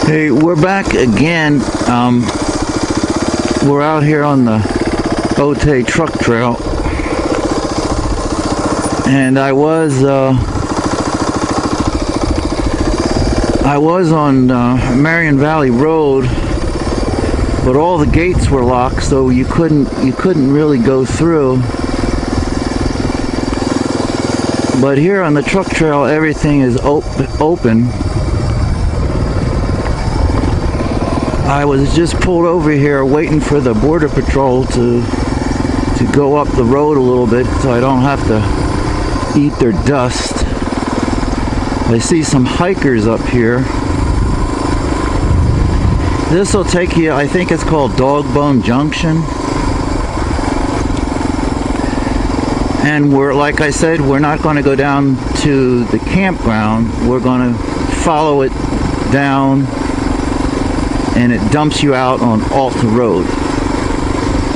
Hey, we're back again. We're out here on the Otay truck trail, and I was on Marion Valley Road, but all the gates were locked, so you couldn't really go through. But here on the truck trail, everything is open. I was just pulled over here waiting for the border patrol to go up the road a little bit so I don't have to eat their dust. I see some hikers up here. This will take you, I think it's called Dogbone Junction. And like I said, we're not going to go down to the campground. We're going to follow it down, and it dumps you out on Alta Road,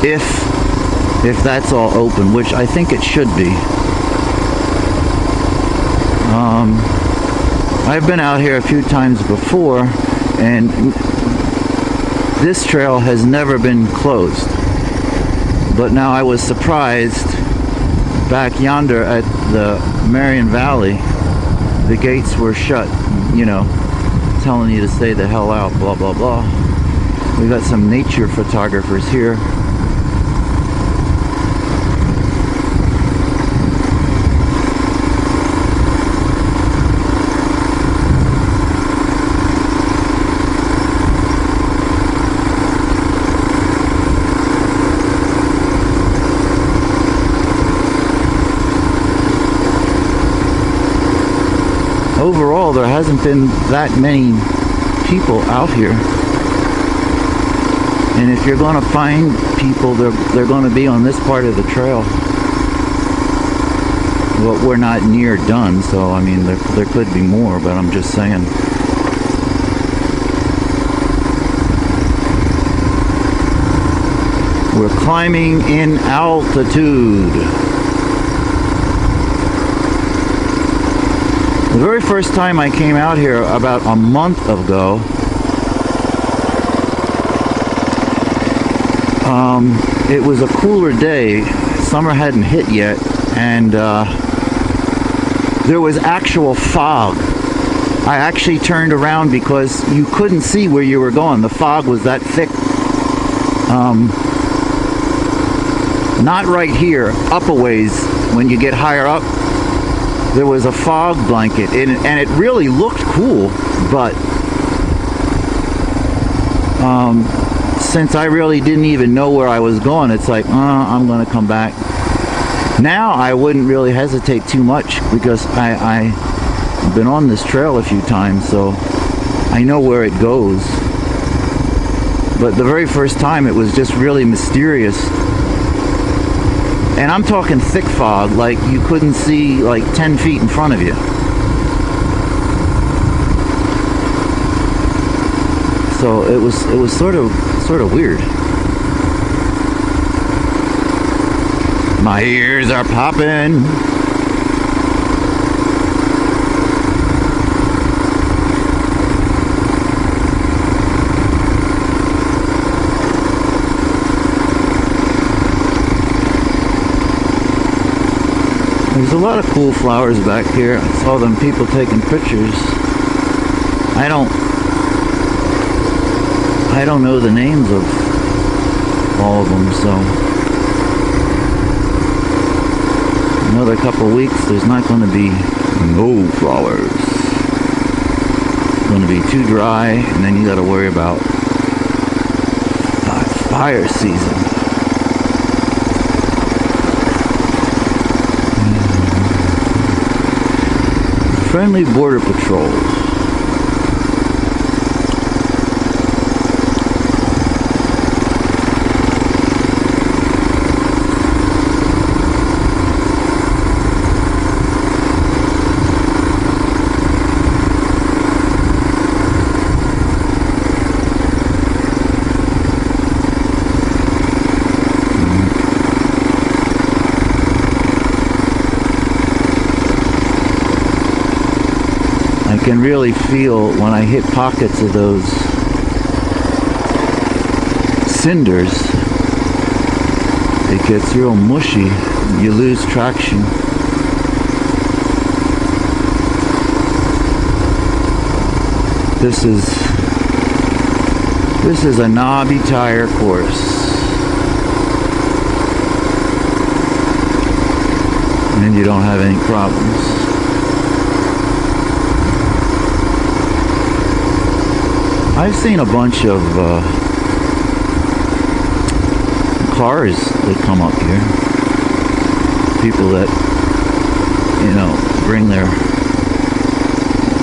if that's all open, which I think it should be. I've been out here a few times before, and this trail has never been closed. But now I was surprised, back yonder at the Marion Valley, the gates were shut, you know, telling you to stay the hell out, blah blah blah. We got some nature photographers here. Overall, there hasn't been that many people out here, and if you're going to find people, they're going to be on this part of the trail. Well, we're not near done, so I mean there could be more, but I'm just saying. We're climbing in altitude. The very first time I came out here about a month ago, it was a cooler day. Summer hadn't hit yet, and there was actual fog. I actually turned around because you couldn't see where you were going. The fog was that thick. Not right here, up a ways, when you get higher up. There was a fog blanket, and it really looked cool, but since I really didn't even know where I was going, it's like, I'm going to come back. Now I wouldn't really hesitate too much, because I've been on this trail a few times, so I know where it goes. But the very first time, it was just really mysterious. And I'm talking thick fog, like you couldn't see like 10 feet in front of you. So it was sort of weird. My ears are popping. There's a lot of cool flowers back here. I saw them people taking pictures. I don't know the names of all of them, so another couple weeks there's not going to be no flowers. It's going to be too dry, and then you got to worry about fire season. Friendly border patrol. can really feel when I hit pockets of those cinders, it gets real mushy. You lose traction. This is a knobby tire course. And you don't have any problems. I've seen a bunch of cars that come up here. People that, you know, bring their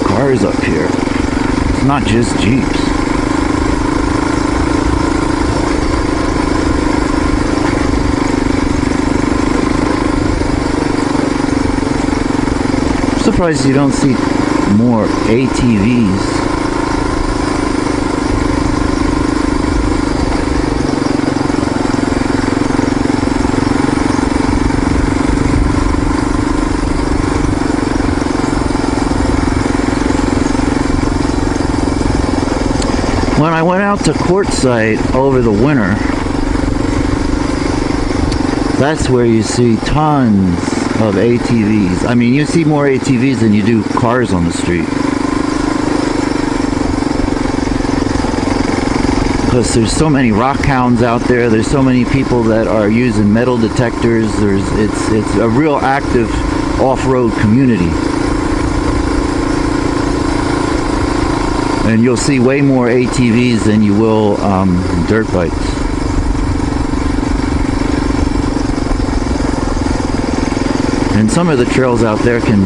cars up here. It's not just Jeeps. I'm surprised you don't see more ATVs. When I went out to Quartzsite over the winter, that's where you see tons of ATVs. I mean, you see more ATVs than you do cars on the street. Because there's so many rock hounds out there. There's so many people that are using metal detectors. It's a real active off-road community. And you'll see way more ATVs than you will dirt bikes. And some of the trails out there can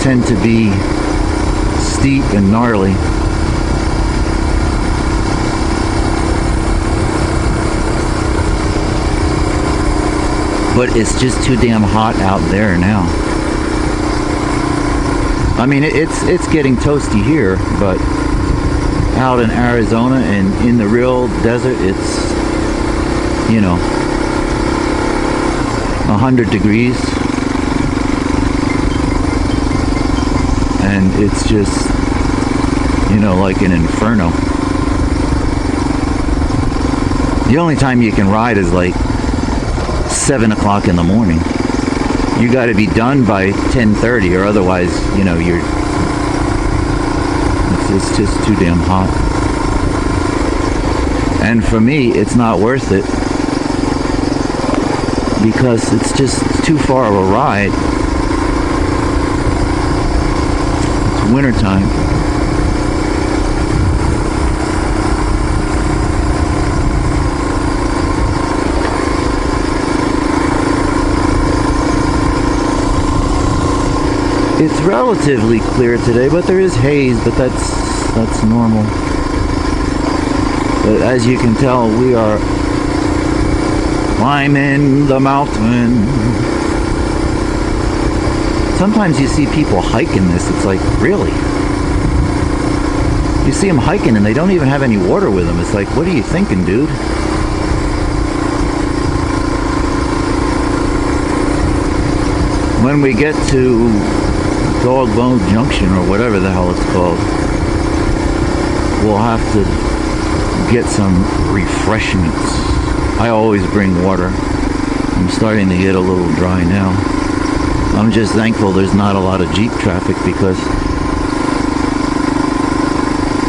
tend to be steep and gnarly. But it's just too damn hot out there now. I mean, it's getting toasty here, but out in Arizona and in the real desert, it's, you know, 100 degrees. And it's just, you know, like an inferno. The only time you can ride is like 7 o'clock in the morning. You got to be done by 10:30, or otherwise, you know, it's just too damn hot. And for me, it's not worth it because it's just too far of a ride. It's wintertime. It's relatively clear today, but there is haze, but that's normal. But as you can tell, we are climbing the mountain. Sometimes you see people hiking this. It's like, really? You see them hiking and they don't even have any water with them. It's like, what are you thinking, dude? When we get to Dog Bone Junction, or whatever the hell it's called, we'll have to get some refreshments. I always bring water. I'm starting to get a little dry now. I'm just thankful there's not a lot of Jeep traffic, because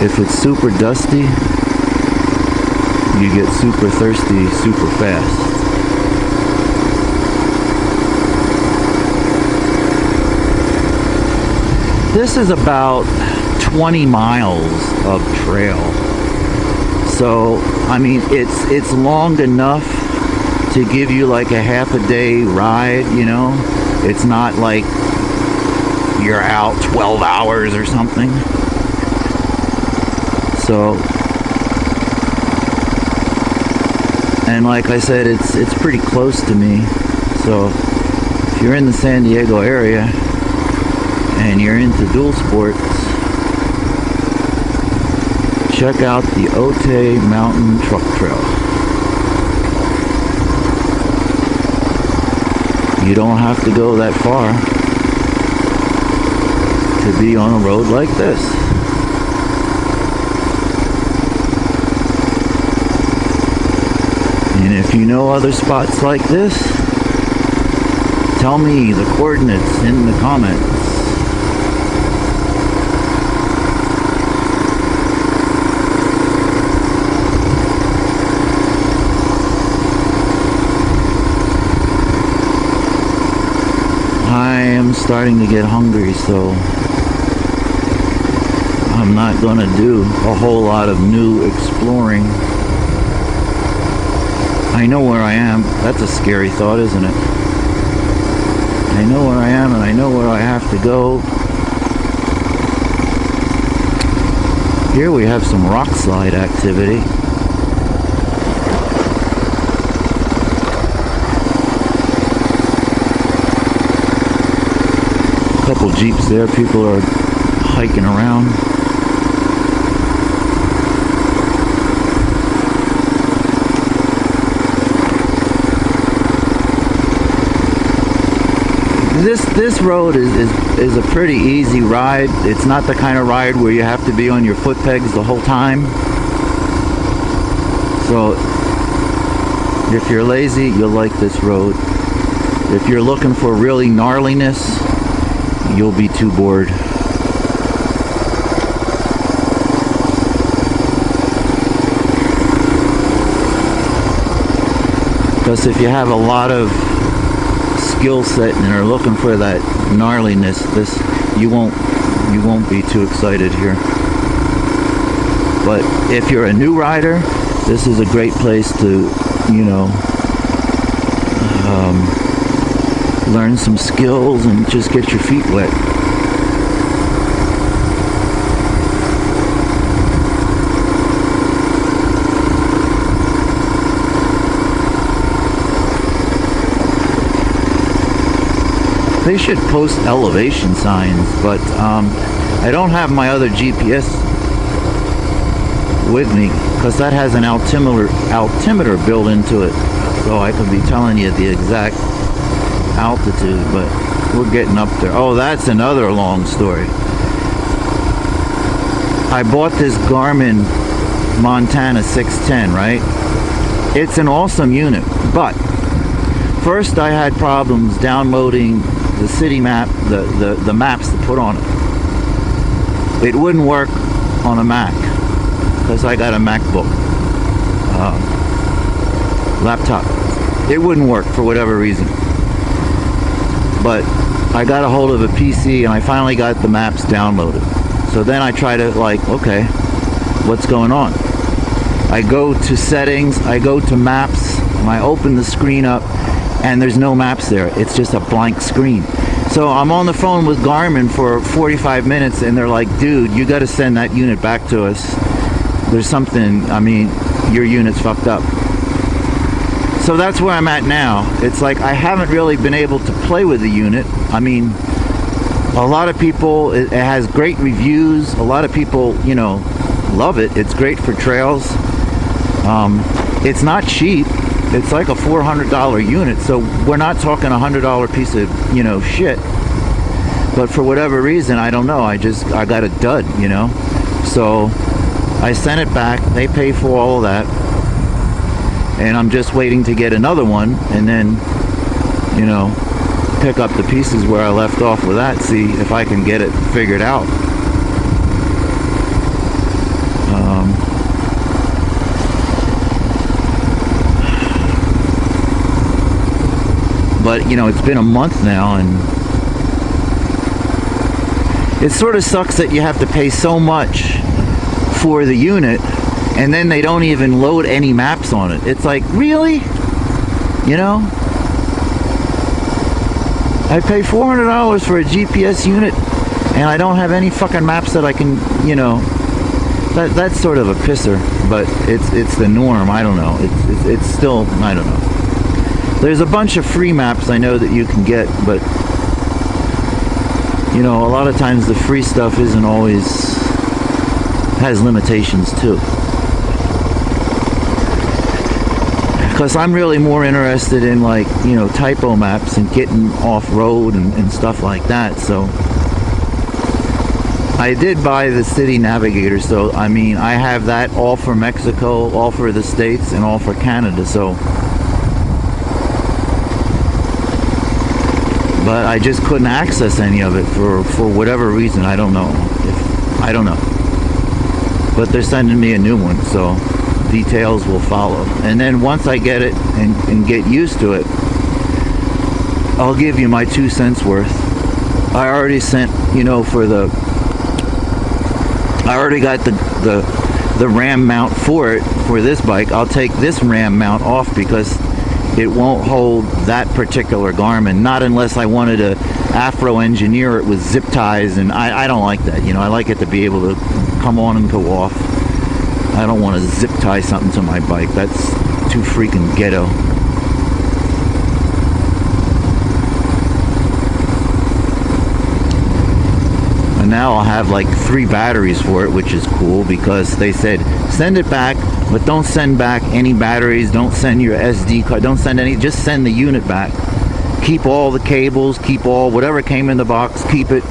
if it's super dusty, you get super thirsty super fast. This is about 20 miles of trail. So, I mean, it's long enough to give you like a half a day ride, you know? It's not like you're out 12 hours or something. So, and like I said, it's pretty close to me. So, if you're in the San Diego area and you're into dual sports, check out the Otay Mountain Truck Trail. You don't have to go that far. to be on a road like this. And if you know other spots like this, tell me the coordinates in the comments. I am starting to get hungry, so I'm not gonna do a whole lot of new exploring. I know where I am. That's a scary thought, isn't it? I know where I am and I know where I have to go. Here we have some rock slide activity. Couple Jeeps there, people are hiking around. This road is a pretty easy ride. It's not the kind of ride where you have to be on your foot pegs the whole time. So if you're lazy, you'll like this road. If you're looking for really gnarliness, you'll be too bored. Because if you have a lot of skill set and are looking for that gnarliness, you won't be too excited here. But if you're a new rider, this is a great place to, you know, learn some skills and just get your feet wet. They should post elevation signs, but I don't have my other GPS with me because that has an altimeter built into it, so I could be telling you the exact altitude, but we're getting up there. Oh, that's another long story. I bought this Garmin Montana 610, right? It's an awesome unit, but first I had problems downloading the city map, the maps to put on it. It wouldn't work on a Mac because I got a MacBook laptop. It wouldn't work for whatever reason. But I got a hold of a PC and I finally got the maps downloaded. So then I try to, like, okay, what's going on? I go to settings, I go to maps, and I open the screen up and there's no maps there. It's just a blank screen. So I'm on the phone with Garmin for 45 minutes and they're like, dude, you got to send that unit back to us. There's something, I mean, your unit's fucked up. So that's where I'm at now. It's like I haven't really been able to play with the unit. I mean, a lot of people, it has great reviews. A lot of people, you know, love it. It's great for trails. It's not cheap. It's like a $400 unit, so we're not talking a $100 piece of, you know, shit. But for whatever reason, I don't know, I got a dud, you know. So I sent it back. They pay for all of that, and I'm just waiting to get another one, and then, you know, pick up the pieces where I left off with that. See if I can get it figured out. But, you know, it's been a month now, and it sort of sucks that you have to pay so much for the unit, and then they don't even load any maps on it. It's like, really? You know? I pay $400 for a GPS unit, and I don't have any fucking maps that I can, you know... That's sort of a pisser, but it's the norm. I don't know. It's still, I don't know. There's a bunch of free maps I know that you can get, but you know, a lot of times the free stuff isn't always, has limitations too. Because I'm really more interested in, like, you know, typo maps and getting off road and stuff like that. So I did buy the City Navigator, so I mean, I have that all for Mexico, all for the States, and all for Canada, so. But I just couldn't access any of it for whatever reason. I don't know. I don't know. But they're sending me a new one, so details will follow. And then once I get it and get used to it, I'll give you my 2 cents worth. I already sent, you know, I already got the RAM mount for it, for this bike. I'll take this RAM mount off because it won't hold that particular Garmin, not unless I wanted to Afro engineer it with zip ties, and I don't like that, you know. I like it to be able to come on and go off. I don't want to zip tie something to my bike. That's too freaking ghetto. And now I'll have like 3 batteries for it, which is cool, because they said send it back, but don't send back any batteries, don't send your SD card, don't send any, just send the unit back. Keep all the cables, keep all, whatever came in the box, keep it.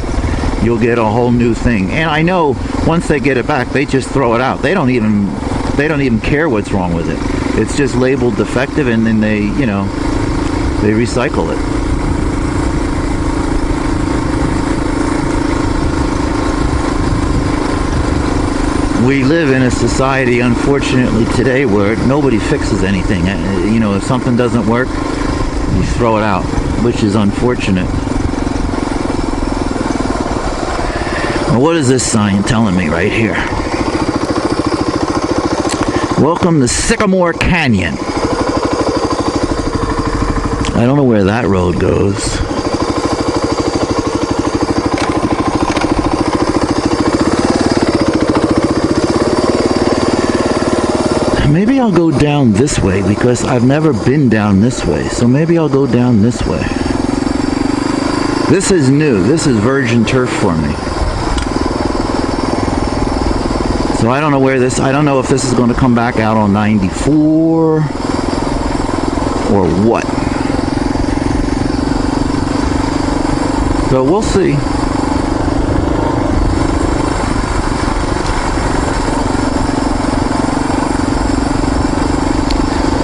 You'll get a whole new thing. And I know once they get it back, they just throw it out. They don't even care what's wrong with it. It's just labeled defective, and then they, you know, they recycle it. We live in a society, unfortunately, today where nobody fixes anything. You know, if something doesn't work, you throw it out, which is unfortunate. Well, what is this sign telling me right here? Welcome to Sycamore Canyon. I don't know where that road goes. Maybe I'll go down this way, because I've never been down this way. So maybe I'll go down this way. This is new. This is virgin turf for me. So I don't know where this, I don't know if this is going to come back out on 94 or what. So we'll see.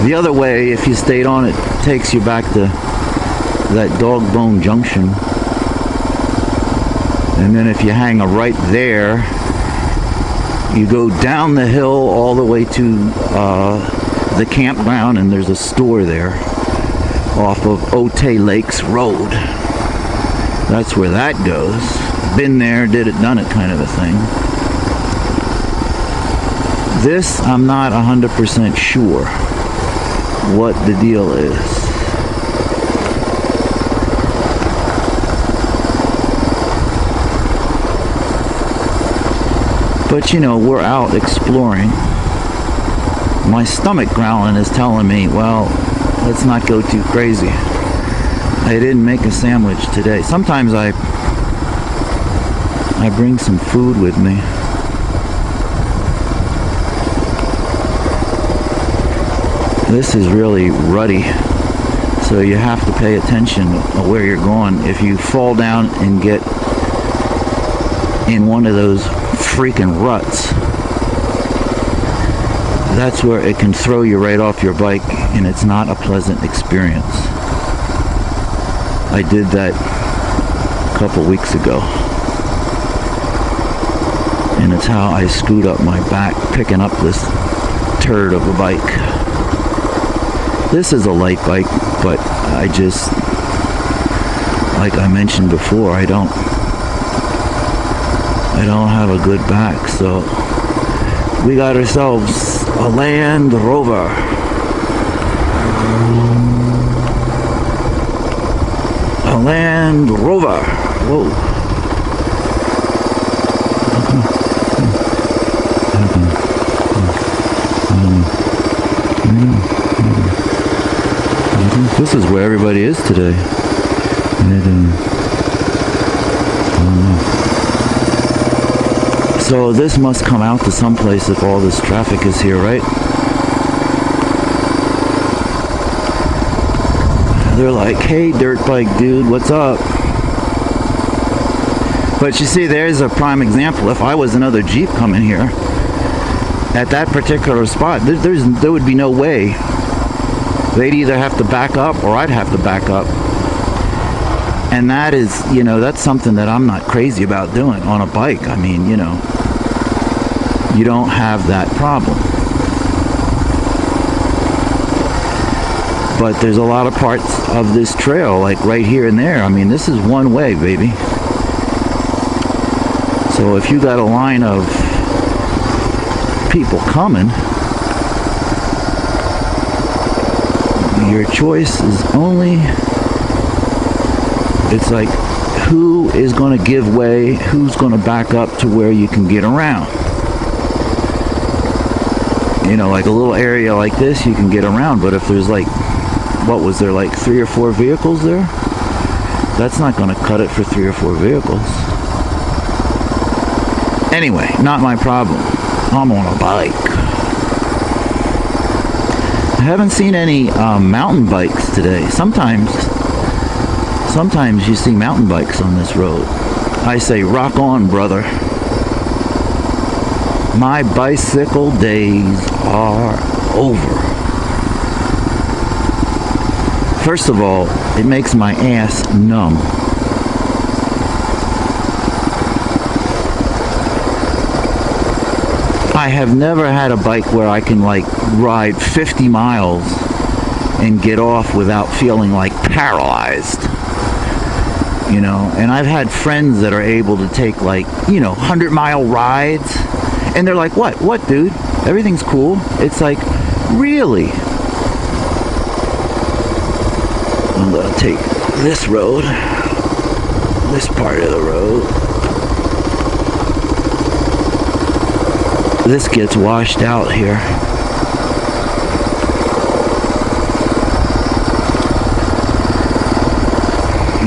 The other way, if you stayed on it, takes you back to that Dog Bone Junction. And then if you hang a right there, you go down the hill all the way to the campground, and there's a store there off of Otay Lakes Road. That's where that goes. Been there, did it, done it kind of a thing. This, I'm not 100% sure what the deal is. But you know, we're out exploring. My stomach growling is telling me, well, let's not go too crazy. I didn't make a sandwich today. Sometimes I bring some food with me. This is really rutty, so you have to pay attention where you're going. If you fall down and get in one of those freaking ruts, that's where it can throw you right off your bike, and it's not a pleasant experience. I did that a couple weeks ago, and it's how I screwed up my back picking up this turd of a bike. This is a light bike, but I just, like I mentioned before, I don't have a good back, so we got ourselves a Land Rover. A Land Rover. Whoa. This is where everybody is today. So this must come out to someplace if all this traffic is here, right? They're like, hey, dirt bike dude, what's up? But you see, there's a prime example. If I was another Jeep coming here at that particular spot, there would be no way. They'd either have to back up or I'd have to back up. And that is, you know, that's something that I'm not crazy about doing on a bike. I mean, you know, you don't have that problem. But there's a lot of parts of this trail, like right here and there. I mean, this is one way, baby. So if you got a line of people coming, your choice is only, it's like, who is going to give way, who's going to back up to where you can get around. You know, like a little area like this, you can get around, but if there's like, what was there, like 3 or 4 vehicles there? That's not going to cut it for 3 or 4 vehicles. Anyway, not my problem. I'm on a bike. I haven't seen any mountain bikes today. Sometimes you see mountain bikes on this road. I say, rock on, brother. My bicycle days are over. First of all, it makes my ass numb. I have never had a bike where I can like ride 50 miles and get off without feeling like paralyzed. You know, and I've had friends that are able to take like, you know, 100-mile rides, and they're like, what, dude? Everything's cool. It's like, really? I'm gonna take this road, this part of the road. This gets washed out here.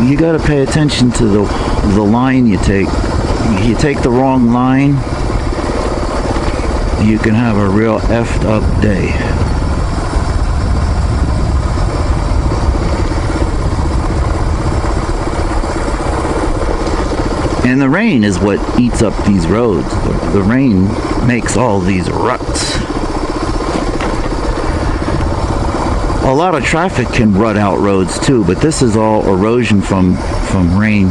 You gotta pay attention to the line you take. You take the wrong line, you can have a real effed up day. And the rain is what eats up these roads. The rain makes all these ruts. A lot of traffic can rut out roads too, but this is all erosion from rain.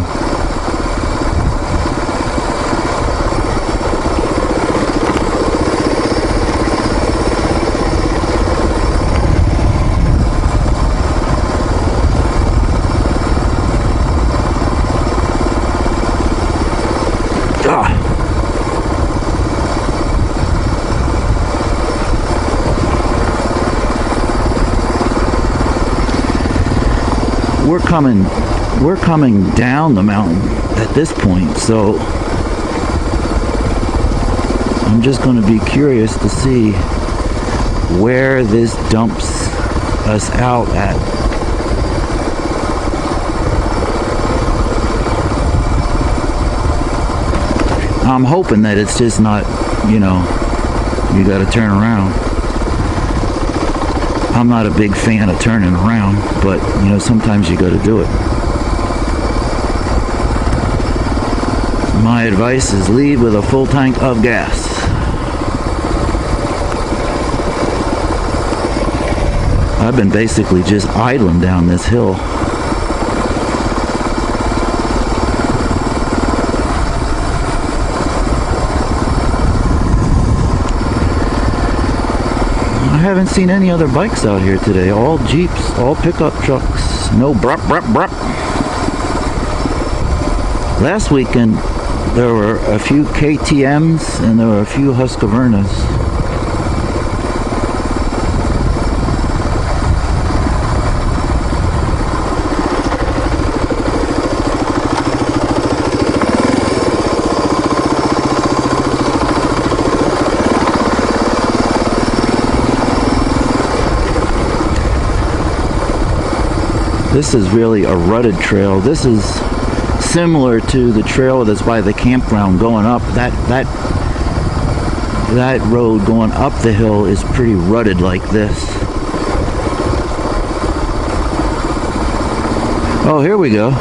We're coming down the mountain at this point, so I'm just going to be curious to see where this dumps us out at. I'm hoping that it's just not, you know, you got to turn around. I'm not a big fan of turning around, but, you know, sometimes you got to do it. My advice is leave with a full tank of gas. I've been basically just idling down this hill. I haven't seen any other bikes out here today. All Jeeps, all pickup trucks. No brup, brup, brup. Last weekend, there were a few KTMs and there were a few Husqvarnas. This is really a rutted trail. This is similar to the trail that's by the campground going up. That road going up the hill is pretty rutted like this. Oh, here we go.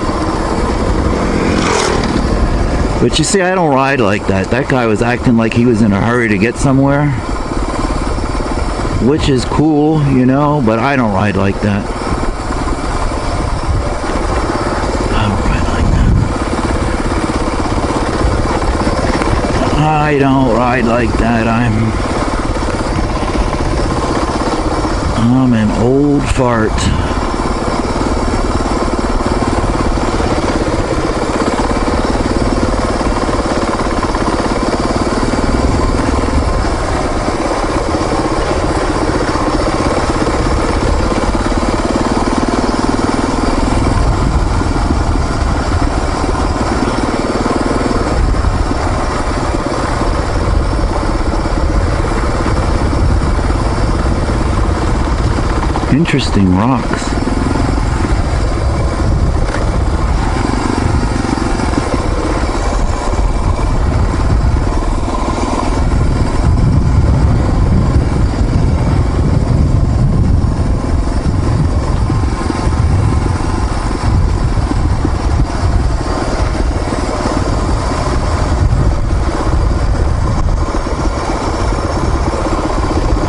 But you see, I don't ride like that. That guy was acting like he was in a hurry to get somewhere, which is cool, you know, but I don't ride like that. I don't ride like that. I don't ride like that. I'm an old fart. Interesting rocks.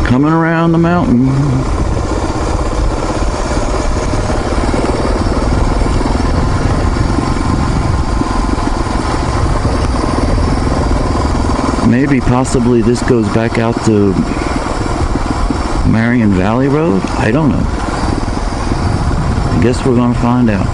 Coming around the mountain. Maybe possibly this goes back out to Otay Valley Road? I don't know. I guess we're going to find out.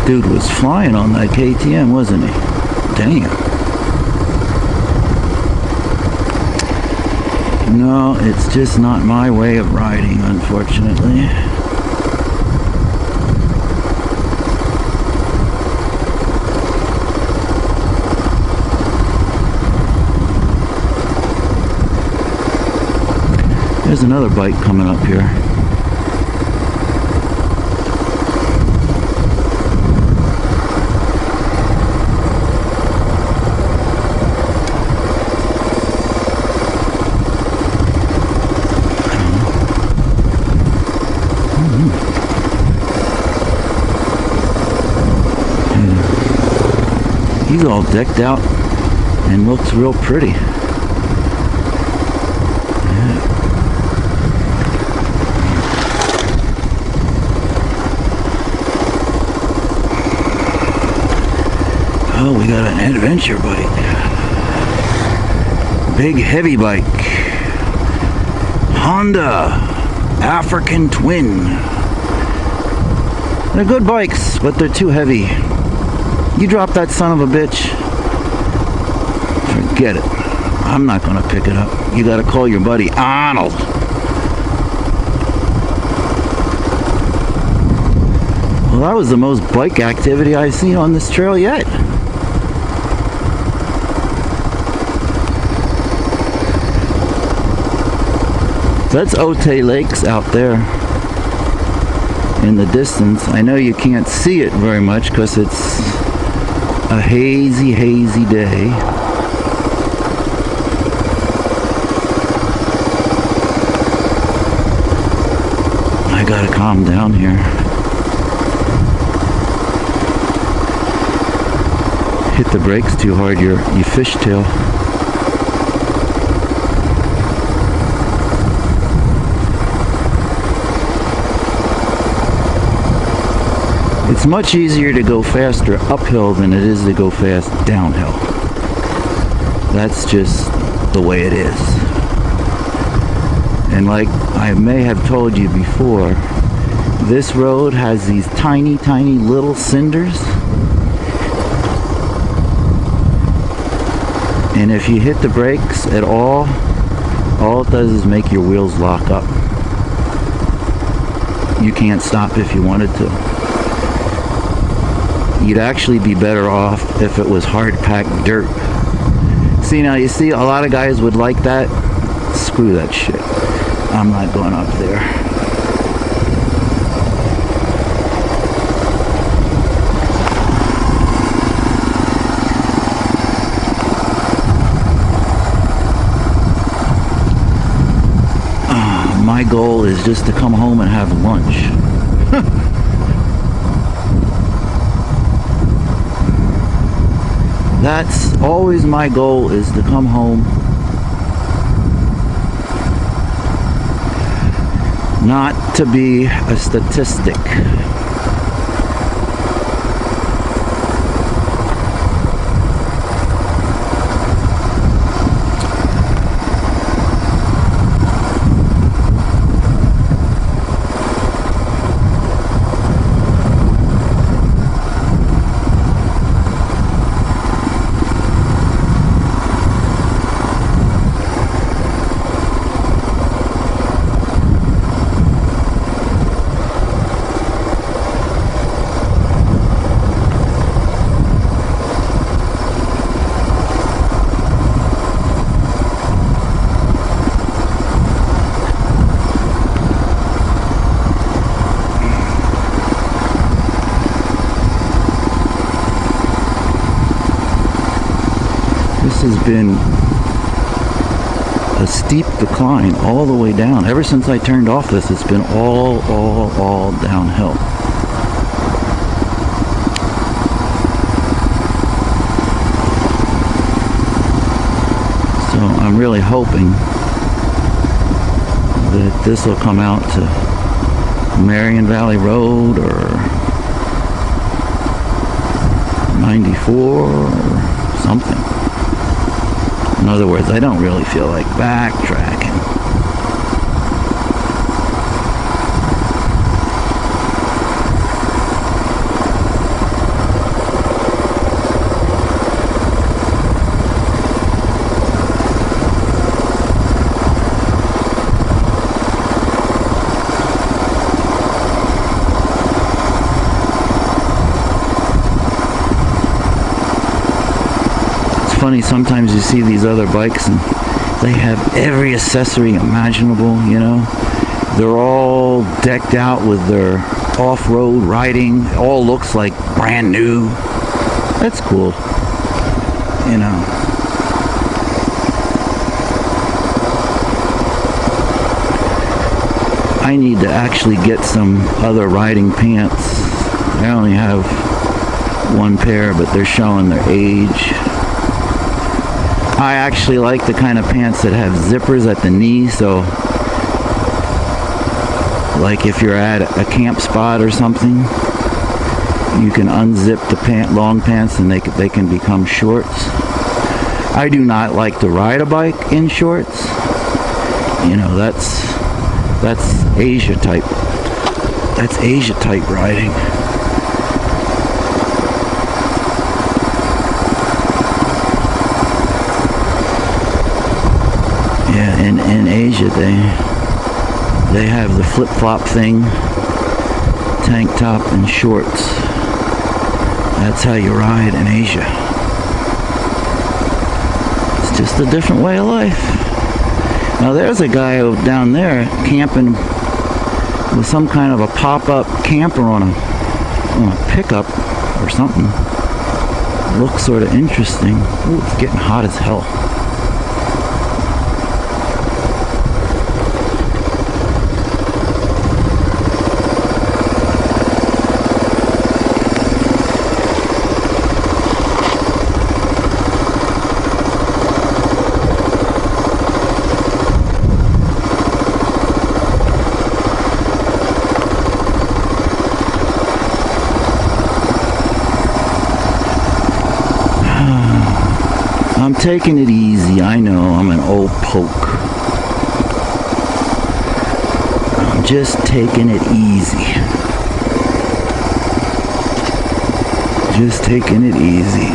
Dude was flying on that KTM, wasn't he? Damn. No, it's just not my way of riding, unfortunately. There's another bike coming up here. He's all decked out and looks real pretty. Yeah. Oh, we got an adventure bike. Big heavy bike. Honda African Twin. They're good bikes, but they're too heavy. You drop that son of a bitch, forget it. I'm not gonna pick it up. You gotta call your buddy Arnold. Well, that was the most bike activity I've seen on this trail yet. That's Otay Lakes out there in the distance. I know you can't see it very much because it's a hazy, hazy day. I gotta calm down here. Hit the brakes too hard, you fishtail. It's much easier to go faster uphill than it is to go fast downhill. That's just the way it is. And like I may have told you before, this road has these tiny, tiny little cinders. And if you hit the brakes at all it does is make your wheels lock up. You can't stop if you wanted to. You'd actually be better off if it was hard-packed dirt. See, now you see a lot of guys would like that. Screw that shit. I'm not going up there. My goal is just to come home and have lunch. That's always my goal, is to come home, not to be a statistic. This has been a steep decline all the way down. Ever since I turned off this, it's been all downhill. So I'm really hoping that this will come out to Marion Valley Road or 94 or something. In other words, I don't really feel like backtracking. Funny, sometimes you see these other bikes and they have every accessory imaginable, you know. They're all decked out with their off-road riding. It all looks like brand new. That's cool, you know. I need to actually get some other riding pants. I only have one pair, but they're showing their age. I actually like the kind of pants that have zippers at the knee, so like if you're at a camp spot or something, you can unzip the long pants and they can become shorts. I do not like to ride a bike in shorts. You know, that's Asia type. That's Asia type riding. Yeah, in Asia they have the flip-flop thing, tank top and shorts. That's how you ride in Asia. It's just a different way of life. Now there's a guy down there camping with some kind of a pop-up camper on a pickup or something. Looks sort of interesting. Ooh, it's getting hot as hell. I'm taking it easy. I know I'm an old poke. I'm just taking it easy. Just taking it easy.